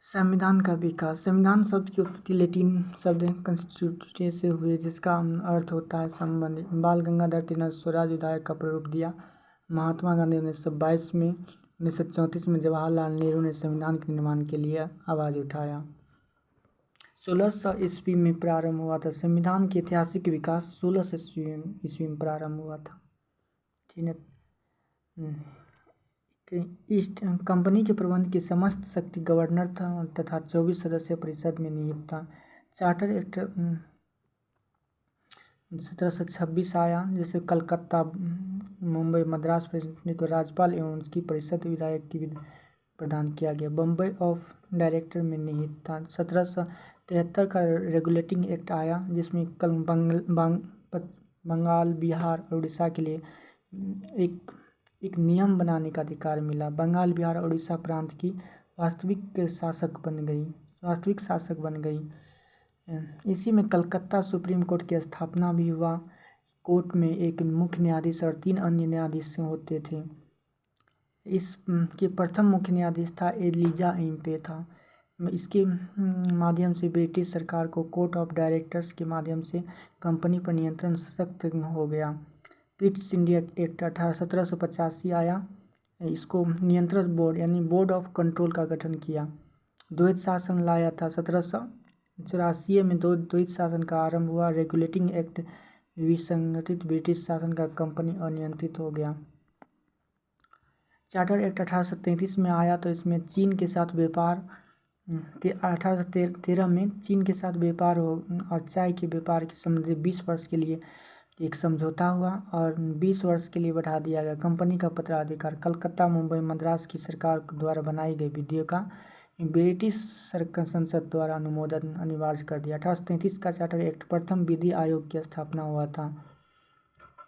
संविधान का विकास। संविधान शब्द की उत्पत्ति लैटिन शब्द कॉन्स्टिट्यूटे से हुई, जिसका अर्थ होता है संबंध। बाल गंगाधर तिलक स्वराज विधायक का प्रारूप दिया। महात्मा गांधी 1922 में 1934 में जवाहरलाल नेहरू ने संविधान के निर्माण के लिए आवाज़ उठाया। 1600 ईस्वी में प्रारंभ हुआ था। संविधान के ऐतिहासिक विकास 1600 ईस्वी में प्रारंभ हुआ था। ठीक है। ईस्ट कंपनी के प्रबंध की समस्त शक्ति गवर्नर था तथा 24 सदस्य परिषद में निहित था। चार्टर एक्ट 1726 आया, जिसे कलकत्ता, मुंबई, मद्रास प्रेसिडेंसी को राज्यपाल एवं उसकी परिषद विधायक की प्रदान किया गया। बम्बई ऑफ डायरेक्टर में निहित था। 1773 का रेगुलेटिंग एक्ट आया, जिसमें बंगाल, बिहार और उड़ीसा के लिए एक नियम बनाने का अधिकार मिला। बंगाल, बिहार और उड़ीसा प्रांत की वास्तविक शासक बन गई। इसी में कलकत्ता सुप्रीम कोर्ट की स्थापना भी हुआ। कोर्ट में एक मुख्य न्यायाधीश और 3 अन्य न्यायाधीश होते थे। इस के प्रथम मुख्य न्यायाधीश था एलिजा इम्पे था। इसके माध्यम से ब्रिटिश सरकार को कोर्ट ऑफ डायरेक्टर्स के माध्यम से कंपनी पर नियंत्रण सशक्त हो गया। ईस्ट इंडिया एक्ट 1785 आया। इसको नियंत्रण बोर्ड यानी बोर्ड ऑफ कंट्रोल का गठन किया। द्वैत शासन लाया था। 1784 में द्वैत शासन का आरंभ हुआ। रेगुलेटिंग एक्ट विसंगठित ब्रिटिश शासन का कंपनी अनियंत्रित हो गया। चार्टर एक्ट 1833 में आया, तो इसमें चीन के साथ व्यापार 1813 में चीन के साथ व्यापार हो और चाय के व्यापार के संबंध 20 वर्ष के लिए एक समझौता हुआ और 20 वर्ष के लिए बढ़ा दिया गया। कंपनी का पत्राधिकार कलकत्ता, मुंबई, मद्रास की सरकार द्वारा बनाई गई विधियों का ब्रिटिश संसद द्वारा अनुमोदन अनिवार्य कर दिया। 1833 का चार्टर एक्ट प्रथम विधि आयोग की स्थापना हुआ था।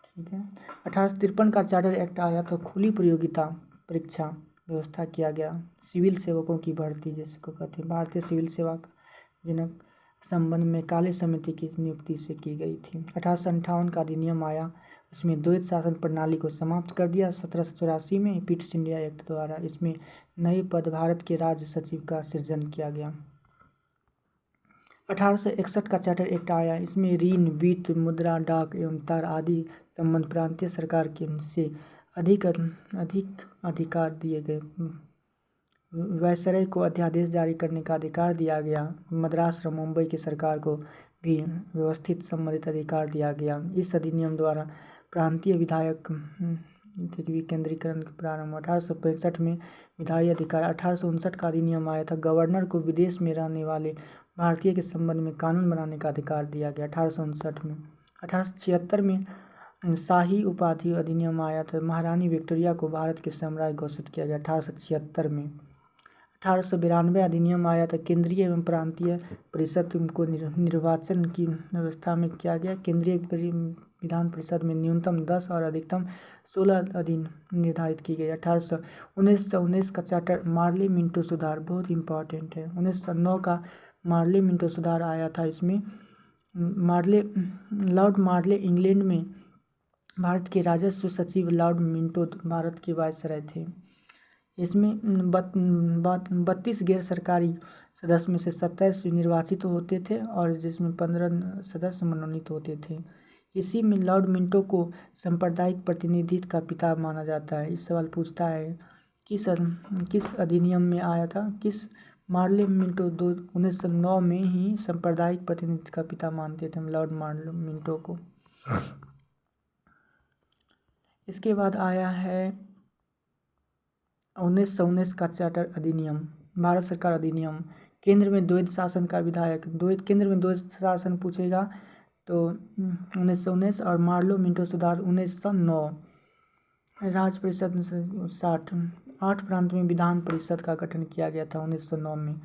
ठीक है। 1853 का चार्टर एक्ट आया, तो खुली प्रतियोगिता परीक्षा व्यवस्था किया गया। सिविल सेवकों की भर्ती, जिसको कहते हैं भारतीय सिविल सेवा जनक संबंध में काले समिति की नियुक्ति से की गई थी। 1858 का अधिनियम आया, उसमें द्वैत शासन प्रणाली को समाप्त कर दिया। 1784 में ईस्ट इंडिया एक्ट द्वारा इसमें नए पद भारत के राज्य सचिव का सृजन किया गया। 1861 का चार्टर एक्ट आया, इसमें ऋण, वित्त, मुद्रा, डाक एवं तार आदि संबंध प्रांतीय सरकार के से अधिक अधिकार दिए गए। वायसराय को अध्यादेश जारी करने का अधिकार दिया गया। मद्रास और मुंबई की सरकार को भी व्यवस्थित संबंधित अधिकार दिया गया। इस अधिनियम द्वारा प्रांतीय विधायक विकेंद्रीकरण प्रारंभ। 1865 में विधायी अधिकार। 1859 का अधिनियम आया था। गवर्नर को विदेश में रहने वाले भारतीय के संबंध में कानून बनाने का अधिकार दिया गया 1859 में। 1876 में शाही उपाधि अधिनियम आया था। महारानी विक्टोरिया को भारत के साम्राज्य घोषित किया गया 1876 में। 1892 अधिनियम आया था। केंद्रीय एवं प्रांतीय परिषद को निर्वाचन की व्यवस्था में किया गया। केंद्रीय विधान परिषद में न्यूनतम 10 और अधिकतम 16 अधीन निर्धारित की गई। 1919 का चार्टर मार्ले मिंटो सुधार बहुत इंपॉर्टेंट है। 1909 का मार्ले मिंटो सुधार आया था। इसमें लॉर्ड मार्ले इंग्लैंड में भारत के राजस्व सचिव लॉर्ड मिंटो भारत के वायसराय थे। इसमें 32 गैर सरकारी सदस्य में से 27 निर्वाचित होते थे और जिसमें 15 सदस्य मनोनीत होते थे। इसी में लॉर्ड मिंटो को सांप्रदायिक प्रतिनिधित्व का पिता माना जाता है। इस सवाल पूछता है किस अधिनियम में आया था, किस मार्ले मिंटो 1909 में ही सांप्रदायिक प्रतिनिधित्व का पिता मानते थे हम लॉर्ड मार्ले मिंटो को। इसके बाद आया है 1919 का चार्टर अधिनियम, भारत सरकार अधिनियम। केंद्र में द्वैत शासन का विधायक, केंद्र में द्वैत शासन पूछेगा तो 1919 और मार्ले मिंटो सुधार 1909। राज्य परिषद 60, 8 प्रांत में विधान परिषद का गठन किया गया था 1909 में।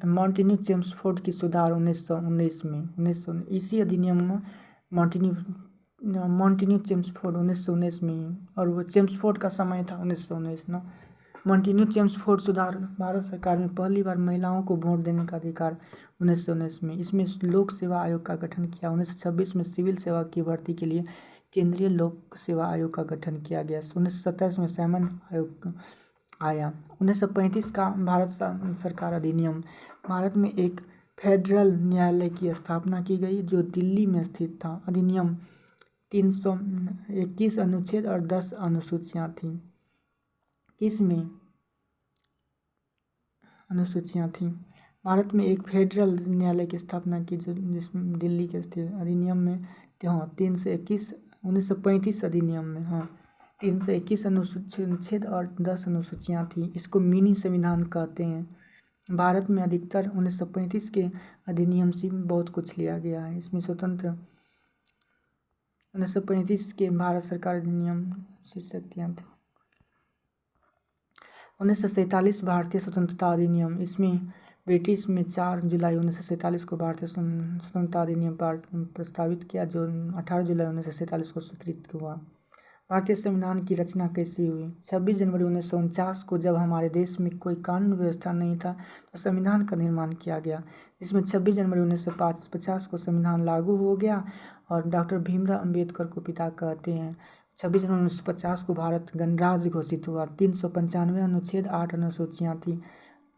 मॉन्टेन्यू चेम्सफोर्ड की सुधार 1919 में। इसी अधिनियम में मॉन्टेन्यू चेम्सफोर्ड 1919 में, और वो चेम्सफोर्ड का समय था 1919 ना। मॉन्टेन्यू चेम्सफोर्ड सुधार भारत सरकार में पहली बार महिलाओं को वोट देने का अधिकार 1919 में। इसमें लोक सेवा आयोग का गठन किया। 1926 में सिविल सेवा की भर्ती के लिए केंद्रीय लोक सेवा आयोग का गठन किया गया। 1927 में साइमन आयोग आया। 1935 का भारत सरकार अधिनियम। भारत में एक फेडरल न्यायालय की स्थापना की गई जो दिल्ली में स्थित था। अधिनियम 321 अनुच्छेद और 10 अनुसूचियाँ थीं। किसमें अनुसूचियाँ थीं? भारत में एक फेडरल न्यायालय की स्थापना की जो जिसमें दिल्ली के स्थित। अधिनियम में 321 1935 अधिनियम में 321 अनुच्छेद और 10 अनुसूचियाँ थीं। इसको मिनी संविधान कहते हैं। भारत में अधिकतर 1935 के अधिनियम से बहुत कुछ लिया गया है। इसमें स्वतंत्र 1935 के भारत सरकार अधिनियम से शक्तियाँ थी। 1947 भारतीय स्वतंत्रता अधिनियम। इसमें ब्रिटिश में 4 जुलाई 1947 को भारतीय स्वतंत्रता अधिनियम प्रस्तावित किया जो 18 जुलाई 1947 को स्वीकृत हुआ। भारतीय संविधान की रचना कैसे हुई? 26 जनवरी 1949 को जब हमारे देश में कोई कानून व्यवस्था नहीं था तो संविधान का निर्माण किया गया, जिसमें 26 जनवरी 1950 को संविधान लागू हो गया और डॉक्टर भीमराव अंबेडकर को पिता कहते हैं। 26 जनवरी 1950 को भारत गणराज्य घोषित हुआ। 395 अनुच्छेद 8 अनुसूचियाँ थी।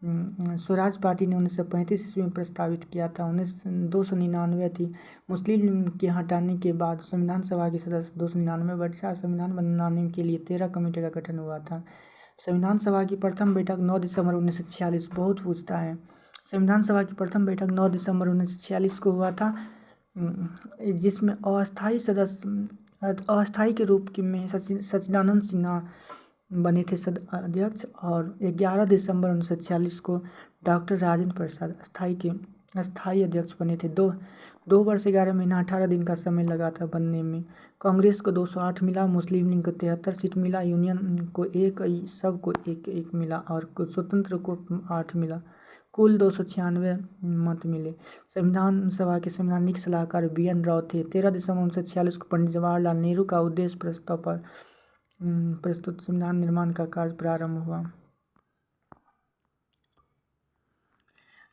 स्वराज पार्टी ने 1935 ईस्वी में प्रस्तावित किया था। 299 थी। मुस्लिम के हटाने के बाद संविधान सभा के सदस्य 299 बढ़ा। संविधान बनाने के लिए 13 कमेटी का गठन हुआ था। संविधान सभा की प्रथम बैठक 9 दिसंबर 1946। बहुत पूछता है। संविधान सभा की प्रथम बैठक 9 दिसंबर 1946 को हुआ था, जिसमें अस्थायी के रूप में सच्चिदानंद सिन्हा बने थे अध्यक्ष और 11 दिसंबर 1946 को डॉक्टर राजेंद्र प्रसाद अस्थायी अध्यक्ष बने थे। 2 वर्ष 11 महीना 18 दिन का समय लगा था बनने में। कांग्रेस को 208 मिला, मुस्लिम लीग को 73 सीट मिला, यूनियन को 1, सबको 1 मिला और स्वतंत्र को 8 मिला। कुल 296 मत मिले। संविधान सभा के संवैधानिक सलाहकार BN राव थे। 13 दिसंबर 1946 को पंडित जवाहरलाल नेहरू का उद्देश्य प्रस्ताव पर प्रस्तुत संविधान निर्माण का कार्य प्रारंभ हुआ।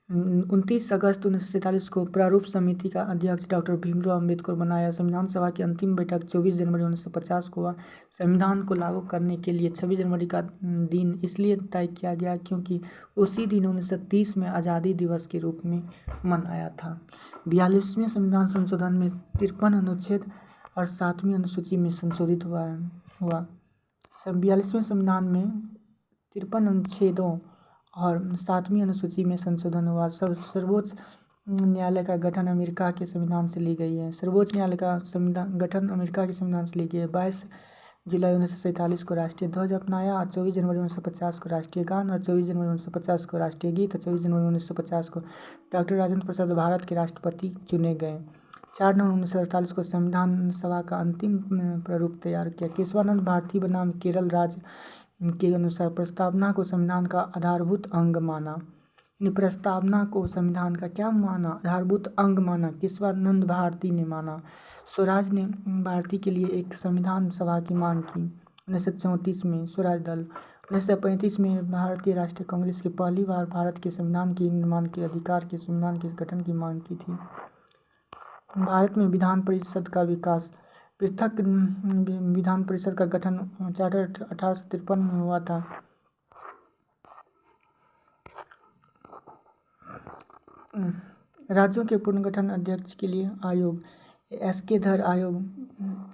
29 अगस्त 1947 को प्रारूप समिति का अध्यक्ष डॉक्टर भीमराव अंबेडकर बनाया। संविधान सभा की अंतिम बैठक 24 जनवरी 1950 को हुआ। संविधान को लागू करने के लिए 26 जनवरी का दिन इसलिए तय किया गया क्योंकि उसी दिन 1930 में आज़ादी दिवस के रूप में मनाया था। 42वें संविधान संशोधन में 53 अनुच्छेद और 7वीं अनुसूची में संशोधित हुआ। 42वें संविधान में 53 अनुच्छेदों और 7वीं अनुसूची में संशोधन हुआ। सर्वोच्च न्यायालय का गठन अमेरिका के संविधान से ली गई है। सर्वोच्च न्यायालय का गठन अमेरिका के संविधान से ली गई है। 22 जुलाई 1947 को राष्ट्रीय ध्वज अपनाया, 24 जनवरी 1950 को राष्ट्रीय गान और 24 जनवरी 1950 को राष्ट्रीय गीत और 24 जनवरी 1950 को डॉक्टर राजेंद्र प्रसाद भारत के राष्ट्रपति चुने गए। 4 नवंबर 1948 को संविधान सभा का अंतिम प्रारूप तैयार किया। केशवानंद भारती बनाम केरल राज्य के अनुसार प्रस्तावना को संविधान का आधारभूत अंग माना। प्रस्तावना को संविधान का क्या माना? आधारभूत अंग माना। केशवानंद भारती ने माना। स्वराज ने भारती के लिए एक संविधान सभा की मांग की। 1934 में स्वराज दल। 1935 में भारतीय राष्ट्रीय कांग्रेस की पहली बार भारत के संविधान के निर्माण के अधिकार के संविधान के गठन की मांग की थी। भारत में विधान परिषद का विकास। पृथक विधान परिषद का गठन चार्टर 1853 में हुआ था। राज्यों के पुनर्गठन अध्यक्ष के लिए आयोग SK धर आयोग,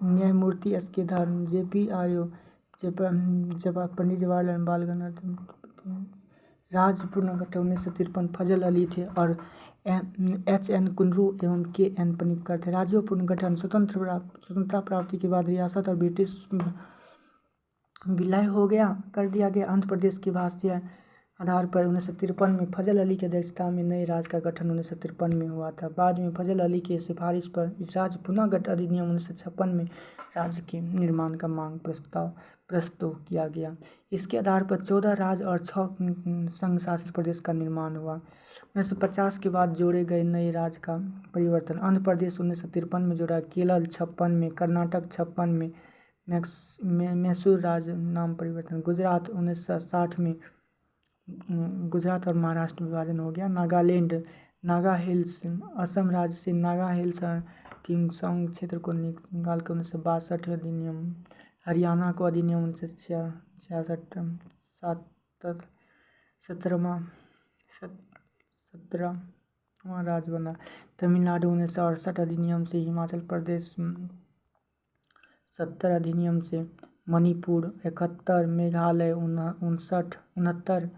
न्यायमूर्ति SK धर, JP आयोग, पंडित जवाहरलाल बाल गंगाधर। राज्य पुनर्गठन 1953 फजल अली थे और HN कुंडरू एवं KN पनिक्कर थे। राज्यों पुनर्गठन। स्वतंत्रता प्राप्ति के बाद रियासत और ब्रिटिश विलय कर दिया गया। आंध्र प्रदेश के भाषा आधार पर 1953 में फजल अली की अध्यक्षता में नए राज्य का गठन 1953 में हुआ था। बाद में फजल अली की सिफारिश पर राज्य पुनर्गठन अधिनियम 1956 में राज्य के निर्माण का मांग प्रस्तुत किया गया। इसके आधार पर 14 राज्य और 6 संघ शासित प्रदेश का निर्माण हुआ। 1950 के बाद जोड़े गए नए राज्य का परिवर्तन। आंध्र प्रदेश 1953 में जोड़ा, केरल 56 में, कर्नाटक 56 में, मैसूर राज्य नाम परिवर्तन। गुजरात 1960 में गुजरात और महाराष्ट्र विभाजन हो गया। नागालैंड, नागा हिल्स, असम राज्य से नागा हिल्स और किंगसौंग क्षेत्र को निकाल कर 1962 अधिनियम। हरियाणा को अधिनियम 1966 17वां राज्य बना। तमिलनाडु 1968 अधिनियम से, हिमाचल प्रदेश 70 अधिनियम से, मणिपुर 71, मेघालय 69,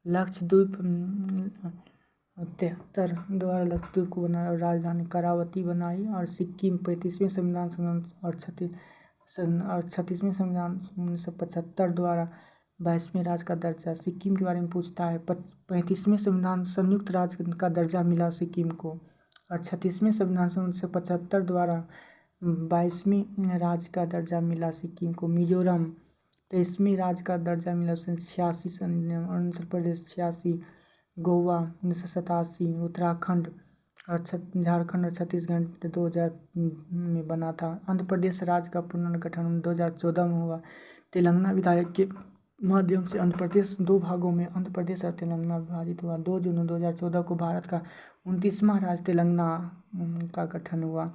लक्षद्वीप 73 द्वारा लक्षद्वीप को बनाया और राजधानी करावती बनाई, और सिक्किम 35वें संविधान और 36वें संविधान 1975 द्वारा 22वें राज्य का दर्जा। सिक्किम के बारे में पूछता है। 35वें संविधान संयुक्त राज्य का दर्जा मिला सिक्किम को, और 36वें संविधान 1975 द्वारा 22वें राज्य का दर्जा मिला सिक्किम को। मिजोरम 23वें राज्य का दर्जा मिला 1986 अधिनियम, अरुणाचल प्रदेश 86, गोवा 1987, उत्तराखंड और झारखंड और छत्तीसगढ़ 2000 में बना था। आंध्र प्रदेश राज्य का पुनर्गठन 2014 में हुआ। तेलंगाना विधायक के माध्यम से आंध्र प्रदेश 2 भागों में, आंध्र प्रदेश और तेलंगाना विभाजित हुआ। 2 जून 2014 को भारत का 29वां राज्य तेलंगाना का गठन हुआ।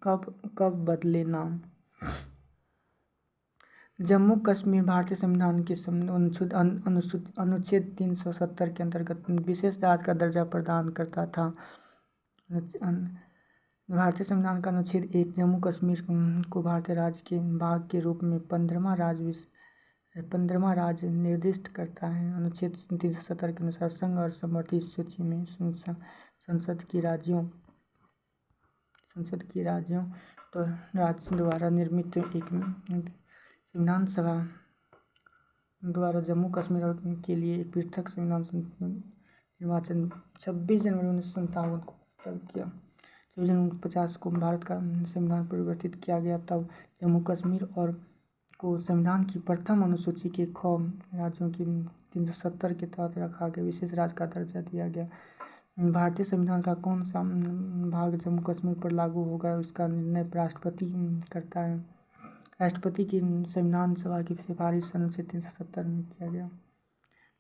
कब बदले नाम? जम्मू कश्मीर भारतीय संविधान के अनुच्छेद 370 के अंतर्गत विशेष राज्य का दर्जा प्रदान करता था। भारतीय संविधान का अनुच्छेद 1 जम्मू कश्मीर को भारतीय राज्य के भाग के रूप में 15वां राज्य निर्दिष्ट करता है। अनुच्छेद 370 के अनुसार संघ और समवर्ती सूची में संसद की राज्यों तो राज्य द्वारा निर्मित एक संविधान सभा द्वारा जम्मू कश्मीर के लिए एक पृथक संविधान निर्वाचन 26 जनवरी 1957 को प्रस्ताव किया। 26 जनवरी 1950 को भारत का संविधान परिवर्तित किया गया। तब जम्मू कश्मीर और को संविधान की प्रथम अनुसूची के ख राज्यों की 370 के तहत रखा गया, विशेष राज्य का दर्जा दिया गया। भारतीय संविधान का कौन सा भाग जम्मू कश्मीर पर लागू होगा, उसका निर्णय राष्ट्रपति करता है। राष्ट्रपति की संविधान सभा की सिफारिश अनुच्छेद 370 में किया गया।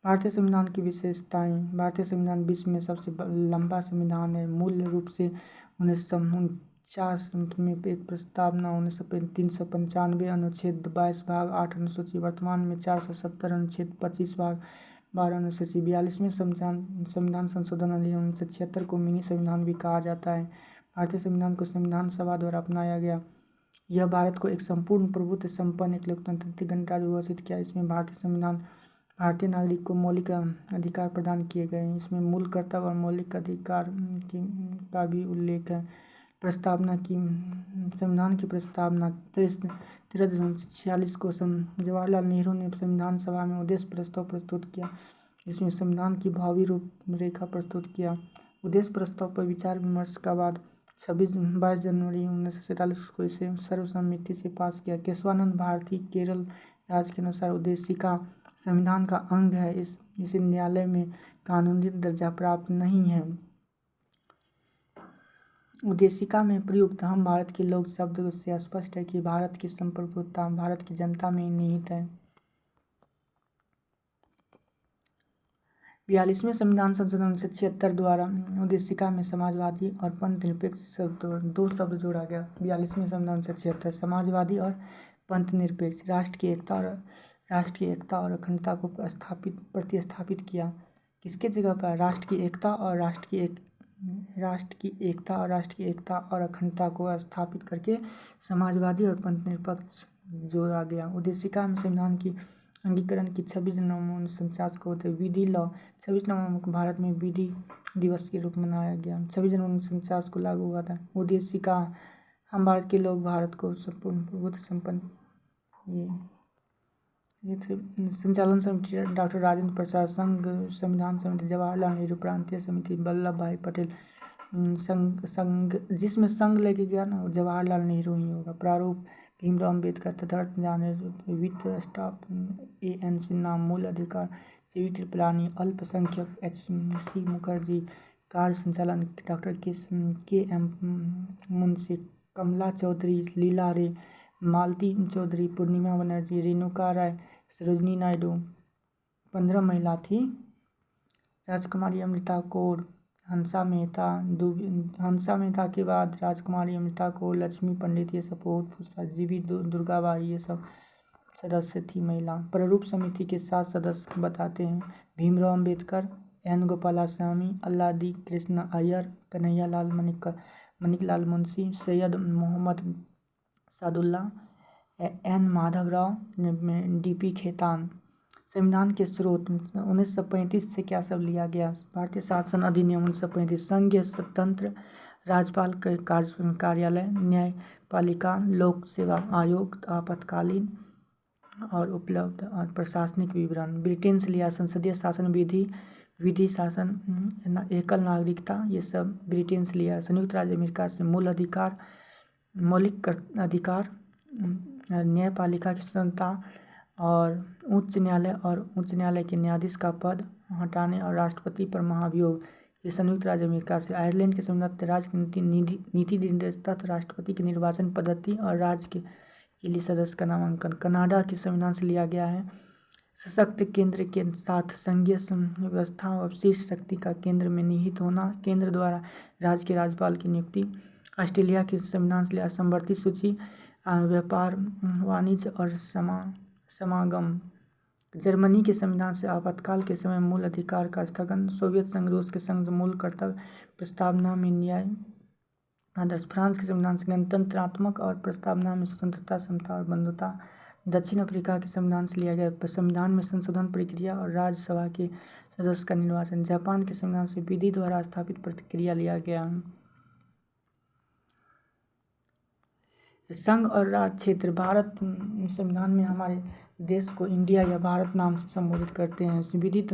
भारतीय संविधान की विशेषताएं। भारतीय संविधान विश्व में सबसे लंबा संविधान है। मूल रूप से 1949 में एक प्रस्तावना 395 अनुच्छेद 22 भाग 8 अनुसूची, वर्तमान में 470 अनुच्छेद 25 भाग 12 अनुसूची। 42वें संविधान संशोधन अधिनियम 1976 को मिनी संविधान भी कहा जाता है। भारतीय संविधान को संविधान सभा द्वारा अपनाया गया। यह भारत को एक संपूर्ण प्रभुत्व संपन्न एक लोकतांत्रिक गणराज्य घोषित किया। इसमें भारतीय संविधान भारतीय नागरिक को मौलिक अधिकार प्रदान किए गए हैं। इसमें मूल कर्तव्य और मौलिक अधिकार का भी उल्लेख है। प्रस्तावना की संविधान की प्रस्तावना 13 जनवरी 1946 को जवाहरलाल नेहरू ने संविधान सभा में उद्देश्य प्रस्ताव प्रस्तुत किया। इसमें संविधान की भावी रूपरेखा प्रस्तुत किया। उद्देश्य प्रस्ताव पर विचार विमर्श का बाद 22 जनवरी 1947 को इसे सर्वसम्मति से पास किया। केशवानंद भारती केरल राज्य के अनुसार उद्देशिका संविधान का अंग है। इसे न्यायालय में कानूनी दर्जा प्राप्त नहीं है। उद्देशिका में प्रयुक्त हम भारत के लोग शब्द से स्पष्ट है कि भारत की संप्रभुता भारत की जनता में निहित है। 42वें संविधान संशोधन 1976 द्वारा उद्देशिका में समाजवादी और पंथ निरपेक्ष दो शब्द जोड़ा गया। 42वें संविधान 1976 समाजवादी और पंथ निरपेक्ष राष्ट्र की एकता और अखंडता को प्रतिस्थापित किया। किसके जगह पर? राष्ट्र की एकता और अखंडता को स्थापित करके समाजवादी और पंथ निरपेक्ष जोड़ा गया। उद्देशिका में संविधान की अंगीकरण की 26 नवंबर 1949 को विधि लॉ 26 नवंबर को भारत में विधि दिवस के रूप में मनाया गया। 26 जनवरी 1949 को लागू हुआ था। उद्देशिका हम भारत के लोग भारत को संपूर्ण प्रभुत्व संपन्न संचालन समिति डॉक्टर राजेंद्र प्रसाद, संघ संविधान समिति जवाहरलाल नेहरू, प्रांतीय समिति वल्लभ भाई पटेल, संघ जिसमें संघ लेके गया ना वो जवाहरलाल नेहरू ही होगा। प्रारूप भीमराव अम्बेडकर, तदर्थ जाने वित्त स्टाफ ANC नाम, मूल अधिकार जीवी कृपलानी, अल्पसंख्यक HC मुखर्जी, कार्य संचालन डॉक्टर KM मुंशी, कमला चौधरी, लीला रे, मालती चौधरी, पूर्णिमा बनर्जी, रेणुका राय, सरोजनी नायडू। 15 महिला थी। राजकुमारी अमृता कौर, हंसा मेहता के बाद राजकुमारी अमृता कौर, लक्ष्मी पंडित, ये सब बहुत पूछता। जीवी दुर्गाबाई, ये सब सदस्य थी महिला। प्रारूप समिति के 7 सदस्य बताते हैं: Bhimrao Ambedkar, N Gopalaswami, Alladi Krishna Iyer, Kanhaiyalal Maniklal Munshi, Syed Mohammad Saadulla, N Madhavrao, DP Khaitan. संविधान के स्रोत 1935 से क्या सब लिया गया? भारतीय शासन अधिनियम 1935, संघीय स्वतंत्र राज्यपाल कार्यालय, न्यायपालिका, लोक सेवा आयोग, आपातकालीन और उपलब्ध और प्रशासनिक विवरण। ब्रिटेन से लिया संसदीय शासन, विधि शासन, एकल नागरिकता, ये सब ब्रिटेन से लिया। संयुक्त राज्य अमेरिका से मौलिक अधिकार, न्यायपालिका की स्वतंत्रता और उच्च न्यायालय के न्यायाधीश का पद हटाने और राष्ट्रपति पर महाभियोग, ये संयुक्त राज्य अमेरिका से। आयरलैंड के संविधान राज्य की नीति निर्देश तथा राष्ट्रपति की निर्वाचन पद्धति और राज्य के लिए सदस्य का नामांकन। कनाडा के संविधान से लिया गया है। सशक्त केंद्र के साथ संघीय व्यवस्था और शीर्ष शक्ति का केंद्र में निहित होना, केंद्र द्वारा राज्य के राज्यपाल की नियुक्ति। ऑस्ट्रेलिया के संविधान से लिया समवर्ती सूची, व्यापार, वाणिज्य और समागम। जर्मनी के संविधान से आपातकाल के समय मूल अधिकार का स्थगन। सोवियत संघ रूस के संघ मूल कर्तव्य प्रस्तावना में न्याय आदर्श। फ्रांस के संविधान से गणतंत्रात्मक और प्रस्तावना में स्वतंत्रता, समता और बंधुता। दक्षिण अफ्रीका के संविधान से लिया गया संविधान में संशोधन प्रक्रिया और राज्यसभा के सदस्य का निर्वाचन। जापान के संविधान से विधि द्वारा स्थापित प्रक्रिया लिया गया। संघ और राज्य क्षेत्र। भारत संविधान में हमारे देश को इंडिया या भारत नाम से संबोधित करते हैं। विधित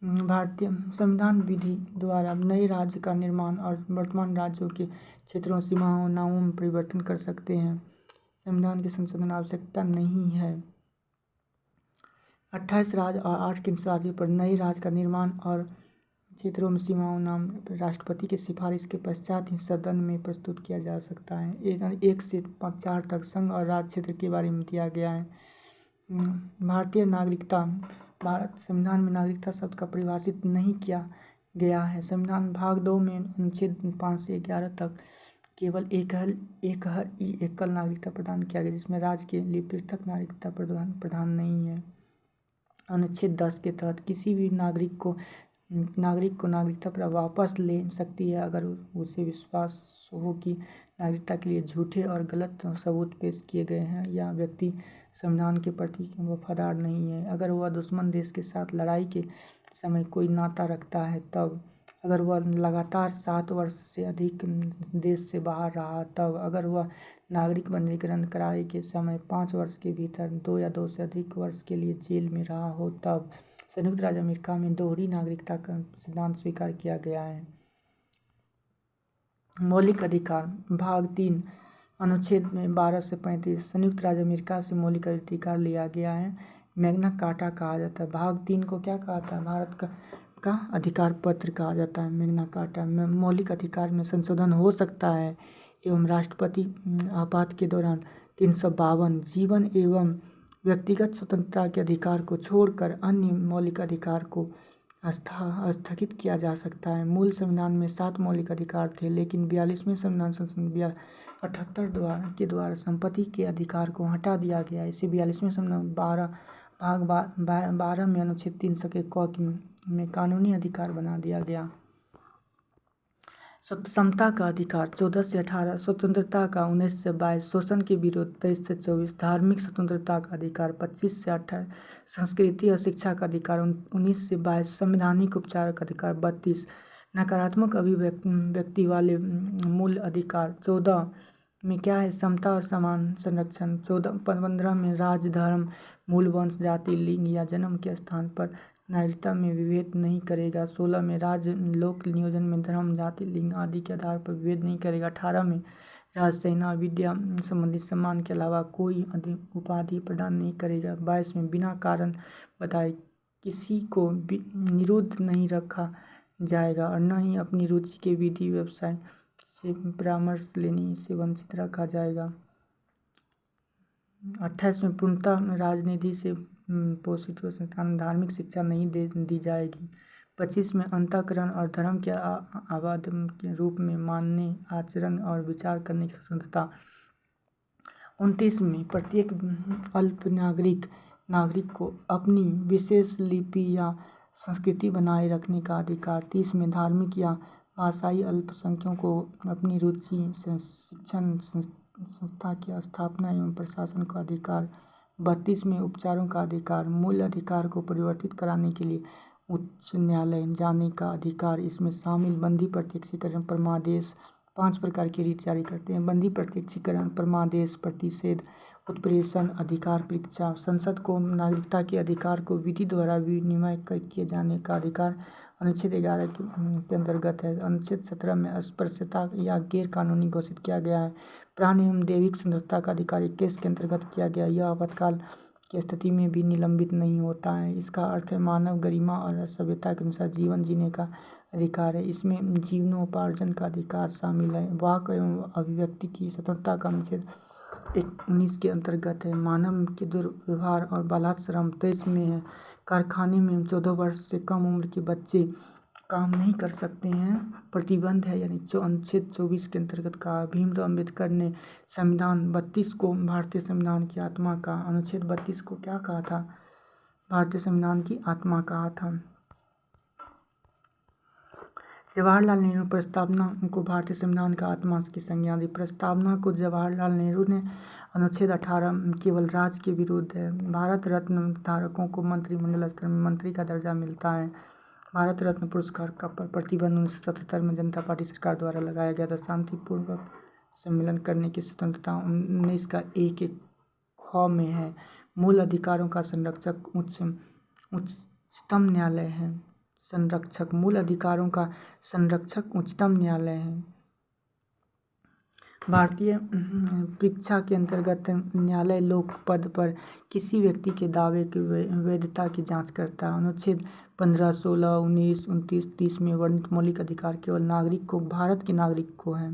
भारतीय संविधान विधि द्वारा नए राज्य का निर्माण और वर्तमान राज्यों के क्षेत्रों, सीमाओं, नामों में परिवर्तन कर सकते हैं। संविधान की संशोधन आवश्यकता नहीं है। 28 राज्य और 8 केंद्र राज्यों पर नए राज्य का निर्माण और क्षेत्रों में सीमाओं नाम राष्ट्रपति की सिफारिश के पश्चात ही सदन में प्रस्तुत किया जा सकता है। 1 से 4 तक संघ और राज्य क्षेत्र के बारे में दिया गया है। भारतीय नागरिकता। भारत संविधान में नागरिकता शब्द का परिभाषित नहीं किया गया है। संविधान भाग 2 में अनुच्छेद 5 से 11 तक केवल एकल नागरिकता प्रदान किया गया, जिसमें राज्य के लिए पृथक नागरिकता प्रदान नहीं है। अनुच्छेद 10 के तहत किसी भी नागरिक को नागरिकता पर वापस ले सकती है अगर उसे विश्वास हो कि नागरिकता के लिए झूठे और गलत सबूत पेश किए गए हैं या व्यक्ति संविधान के प्रति वफादार नहीं है, अगर वह दुश्मन देश के साथ लड़ाई के समय कोई नाता रखता है तब, अगर वह लगातार 7 वर्ष से अधिक देश से बाहर रहा तब, अगर वह नागरिक पंजीकरण कराए के समय 5 वर्ष के भीतर 2 या 2 से अधिक वर्ष के लिए जेल में रहा हो तब। संयुक्त राज्य अमेरिका में दोहरी नागरिकता का सिद्धांत स्वीकार किया गया है। मौलिक अधिकार। भाग 3 अनुच्छेद 12 से 35 संयुक्त राज्य अमेरिका से मौलिक अधिकार लिया गया है। मैग्ना कार्टा कहा जाता है। भाग 3 को क्या कहा जाता है? भारत का अधिकार पत्र कहा जाता है। मैग्ना कार्टा में मौलिक अधिकार में संशोधन हो सकता है एवं राष्ट्रपति आपात के दौरान 352 जीवन एवं व्यक्तिगत स्वतंत्रता के अधिकार को छोड़कर अन्य मौलिक अधिकार को स्थगित किया जा सकता है। मूल संविधान में 7 मौलिक अधिकार थे, लेकिन 42वें संविधान संशोधन 78 के द्वारा संपत्ति के अधिकार को हटा दिया गया। इसे 42वें संविधान भाग 12 में अनुच्छेद 300 के क में कानूनी अधिकार बना दिया गया। समता का अधिकार 14 से 18, स्वतंत्रता का 19 से 22, शोषण के विरोध 23 से 24, धार्मिक स्वतंत्रता का अधिकार 25 से 28, संस्कृति और शिक्षा का अधिकार 19 से 22, संवैधानिक उपचार का अधिकार 32, नकारात्मक अभिव्यक्ति वाले मूल अधिकार 14 में क्या है? समता और समान संरक्षण। 15 में राज्य, धर्म, मूल वंश, जाति, लिंग या जन्म के स्थान पर नागरिकता में विभेद नहीं करेगा। 16 में राज्य लोक नियोजन में धर्म, जाति, लिंग आदि के आधार पर विभेद नहीं करेगा। 18 में राज्य सेना विद्या संबंधी सम्मान के अलावा कोई उपाधि प्रदान नहीं करेगा। 22 में बिना कारण बताए किसी को निरुद्ध नहीं रखा जाएगा और न ही अपनी रुचि के विधि व्यवसाय से परामर्श लेने से वंचित रखा जाएगा। 28 में पूर्णतः राजनिधि से पोषित संस्थान धार्मिक शिक्षा नहीं दी जाएगी। 25 में अंतःकरण और धर्म के आवाद के रूप में मानने, आचरण और विचार करने की स्वतंत्रता। 29 में प्रत्येक अल्प नागरिक को अपनी विशेष लिपि या संस्कृति बनाए रखने का अधिकार। 30 में धार्मिक या भाषाई अल्पसंख्यकों को अपनी रुचि से शिक्षण संस्था की स्थापना एवं प्रशासन का अधिकार। 32 में उपचारों का अधिकार। मूल अधिकार को परिवर्तित कराने के लिए उच्च न्यायालय जाने का अधिकार। इसमें शामिल बंदी प्रत्यक्षीकरण, परमादेश। 5 प्रकार की रीट जारी करते हैं: बंदी प्रत्यक्षीकरण, परमादेश, प्रतिषेध, उत्प्रेषण, अधिकार परीक्षा। संसद को नागरिकता के अधिकार को विधि द्वारा विनिमय किए जाने का अधिकार अनुच्छेद 11 के अंतर्गत है। अनुच्छेद 17 में अस्पृश्यता या गैर कानूनी घोषित किया गया है। प्राण एवं दैविक स्वतंत्रता का अधिकार 21 के अंतर्गत किया गया। यह आपातकाल की स्थिति में भी निलंबित नहीं होता है। इसका अर्थ है मानव गरिमा और सभ्यता के अनुसार जीवन जीने का अधिकार है। इसमें जीवनोपार्जन का अधिकार शामिल है। वाक एवं अभिव्यक्ति की स्वतंत्रता का अनुच्छेद 19 के अंतर्गत है। मानव के दुर्व्यवहार और बालात श्रम 23 में है। कारखाने में 14 वर्ष से कम उम्र के बच्चे काम नहीं कर सकते हैं, प्रतिबंध है, यानी अनुच्छेद 24 के अंतर्गत कहा। भीमराव अम्बेडकर ने संविधान 32 को भारतीय संविधान की आत्मा का, अनुच्छेद 32 को क्या कहा था? भारतीय संविधान की आत्मा कहा था। जवाहरलाल नेहरू प्रस्तावना को भारतीय संविधान का आत्मा की संज्ञा दी। प्रस्तावना को जवाहरलाल नेहरू ने अनुच्छेद 18 केवल राज्य के विरुद्ध है। भारत रत्न धारकों को मंत्रिमंडल स्तर में मंत्री का दर्जा मिलता है। भारत रत्न पुरस्कार का प्रतिबंध 1977 में जनता पार्टी सरकार द्वारा लगाया गया था। शांतिपूर्वक सम्मेलन करने की स्वतंत्रता 19 का एक ख में है। मूल अधिकारों का संरक्षक उच्चतम न्यायालय है। संरक्षक, मूल अधिकारों का संरक्षक उच्चतम न्यायालय है। भारतीय परीक्षा के अंतर्गत न्यायालय लोक पद पर किसी व्यक्ति के दावे की वैधता की जांच करता है। अनुच्छेद 15, 16, 19, 29, 30 में वर्णित मौलिक अधिकार केवल नागरिक को, भारत के नागरिक को है।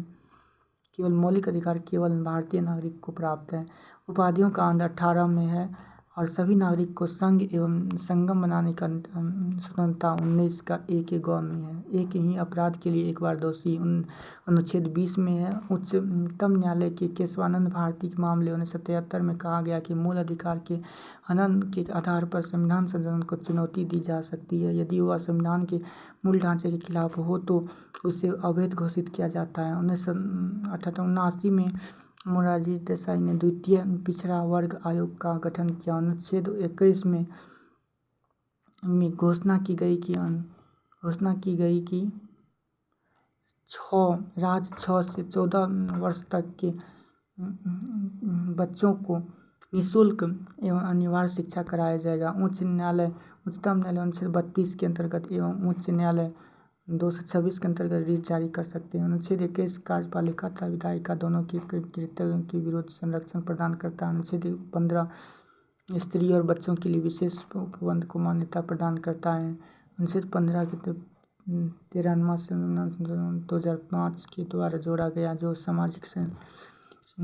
केवल मौलिक अधिकार केवल भारतीय नागरिक को प्राप्त है। उपाधियों का अंत 18 में है और सभी नागरिक को संघ एवं संगम बनाने का स्वतंत्रता 19 का एक ग में है। एक ही अपराध के लिए एक बार दोषी अनुच्छेद 20 में है। उच्चतम न्यायालय के केशवानंद भारती के मामले 1977 में कहा गया कि मूल अधिकार के हनन के आधार पर संविधान संशोधन को चुनौती दी जा सकती है। यदि वह संविधान के मूल ढांचे के खिलाफ हो तो उसे अवैध घोषित किया जाता है। 1979 में मोरारजी देसाई ने द्वितीय पिछड़ा वर्ग आयोग का गठन किया। अनुच्छेद 21 में घोषणा की गई कि 6 से 14 वर्ष तक के बच्चों को निःशुल्क एवं अनिवार्य शिक्षा कराया जाएगा। उच्चतम न्यायालय अनुच्छेद 32 के अंतर्गत एवं उच्च न्यायालय 226 के अंतर्गत रीट जारी कर सकते हैं। अनुच्छेद 21 कार्यपालिका तथा विधायिका दोनों के कृत्यों के विरुद्ध संरक्षण प्रदान करता है। अनुच्छेद 15 स्त्री और बच्चों के लिए विशेष उपबंध को मान्यता प्रदान करता है। अनुच्छेद 15 के 13वां संशोधन 2005 के द्वारा जोड़ा गया, जो सामाजिक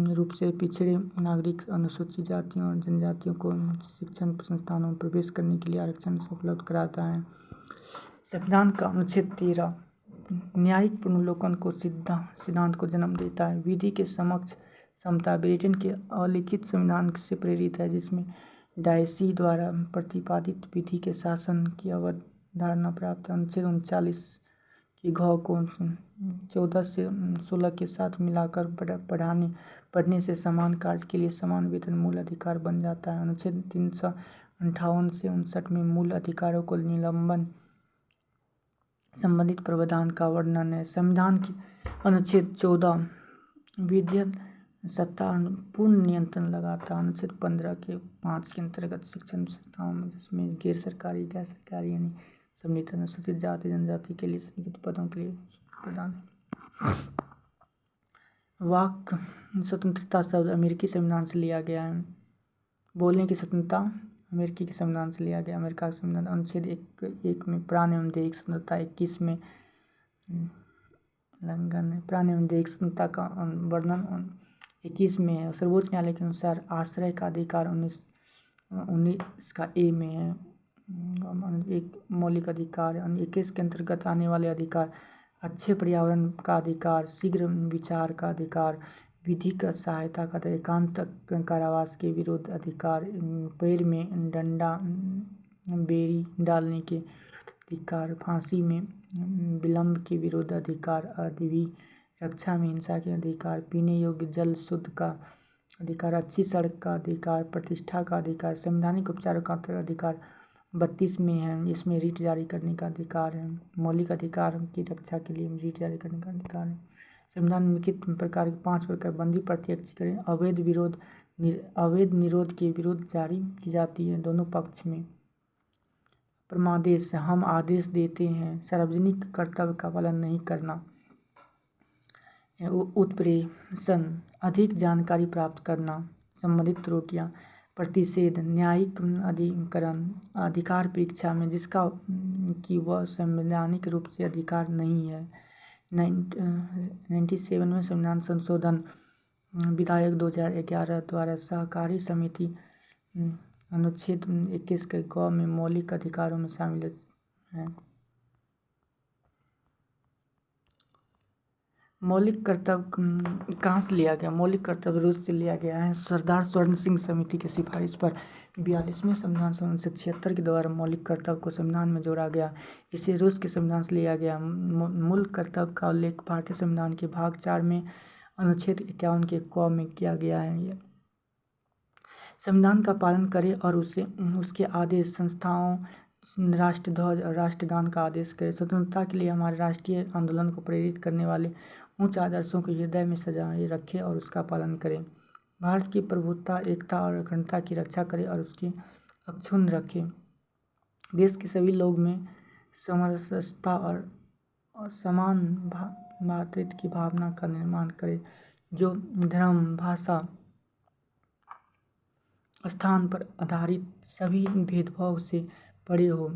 रूप से पिछड़े नागरिक, अनुसूचित जातियों और जनजातियों को शिक्षण संस्थानों में प्रवेश करने के लिए आरक्षण उपलब्ध कराता है। संविधान का अनुच्छेद 13 न्यायिक पुनर्विलोकन को सिद्धांत को जन्म देता है। विधि के समक्ष समता ब्रिटेन के अलिखित संविधान से प्रेरित है, जिसमें डायसी द्वारा प्रतिपादित विधि के शासन की अवधारणा प्राप्त है। अनुच्छेद 39 की घ को 14 से 16 के साथ मिलाकर पढ़ने से समान कार्य के लिए समान वेतन मूल अधिकार बन जाता है। अनुच्छेद 358 से 59 में मूल अधिकारों को निलंबन संबंधित प्रावधान का वर्णन है। संविधान के अनुच्छेद 14 विधिक सत्ता पूर्ण नियंत्रण लगाता है। अनुच्छेद 15 के 5 के अंतर्गत शिक्षण संस्थाओं में, जिसमें गैर सरकारी यानी सम्मिलित अनुसूचित जाति जनजाति के लिए संगठित पदों के लिए प्रदान है। वाक स्वतंत्रता शब्द अमेरिकी संविधान से लिया गया है। बोलने की स्वतंत्रता अमेरिकी के संविधान से लिया गया। अमेरिका का संविधान अनुच्छेद 1 में प्राण एवं दैहिक स्वतंत्रता, 21 में उल्लंघन है। प्राण एवं दैहिक स्वतंत्रता का वर्णन 21 में है। सर्वोच्च न्यायालय के अनुसार आश्रय का अधिकार 19 का ए में है। एक मौलिक अधिकार है। 21 के अंतर्गत आने वाले अधिकार: अच्छे पर्यावरण का अधिकार, शीघ्र विचार का अधिकार, विधिक सहायता का अधिकार, एकांत कारावास के विरुद्ध अधिकार, पैर में डंडा बेड़ी डालने के अधिकार, फांसी में विलंब के विरुद्ध अधिकार, रक्षा में हिंसा के अधिकार, पीने योग्य जल शुद्ध का अधिकार, अच्छी सड़क का अधिकार, प्रतिष्ठा का अधिकार, संवैधानिक उपचारों का अधिकार 32 में है। इसमें रीट जारी करने का अधिकार है। मौलिक अधिकार की रक्षा के लिए रीट जारी करने का अधिकार है। संविधान निम्नलिखित प्रकार के 5 प्रकार बंदी प्रत्यक्ष अवैध निरोध के विरुद्ध जारी की जाती है, दोनों पक्ष में। परमादेश: हम आदेश देते हैं। सार्वजनिक कर्तव्य का पालन नहीं करना। उत्प्रेषण: अधिक जानकारी प्राप्त करना। संबंधित त्रुटियां: प्रतिषेध: न्यायिक अधिकरण अधिकार परीक्षा में जिसका कि वह संवैधानिक रूप से अधिकार नहीं है। 97 में संविधान संशोधन विधेयक 2011 द्वारा सहकारी समिति अनुच्छेद 21 के ग में मौलिक अधिकारों में शामिल है। मौलिक कर्तव्य कहाँ से लिया गया? मौलिक कर्तव्य रूस से लिया गया है। सरदार स्वर्ण सिंह समिति की सिफारिश पर 42वें संविधान संशोधन 1976 के द्वारा मौलिक कर्तव्य को संविधान में जोड़ा गया। इसे रूस के संविधान से लिया गया। मूल कर्तव्य का उल्लेख भारतीय संविधान के भाग 4 में अनुच्छेद 51 के क में किया गया है। संविधान का पालन करें और उसके आदेश संस्थाओं, राष्ट्रध्वज और राष्ट्रगान का आदेश करें। स्वतंत्रता के लिए हमारे राष्ट्रीय आंदोलन को प्रेरित करने वाले उच्च आदर्शों को हृदय में सजाए रखें और उसका पालन करें। भारत की प्रभुत्ता, एकता और अखंडता की रक्षा करें और उसकी अक्षुण्ण रखें। देश के सभी लोग में समरसता और समान भातृत्व की भावना का निर्माण करें, जो धर्म, भाषा, स्थान पर आधारित सभी भेदभाव से परे हो।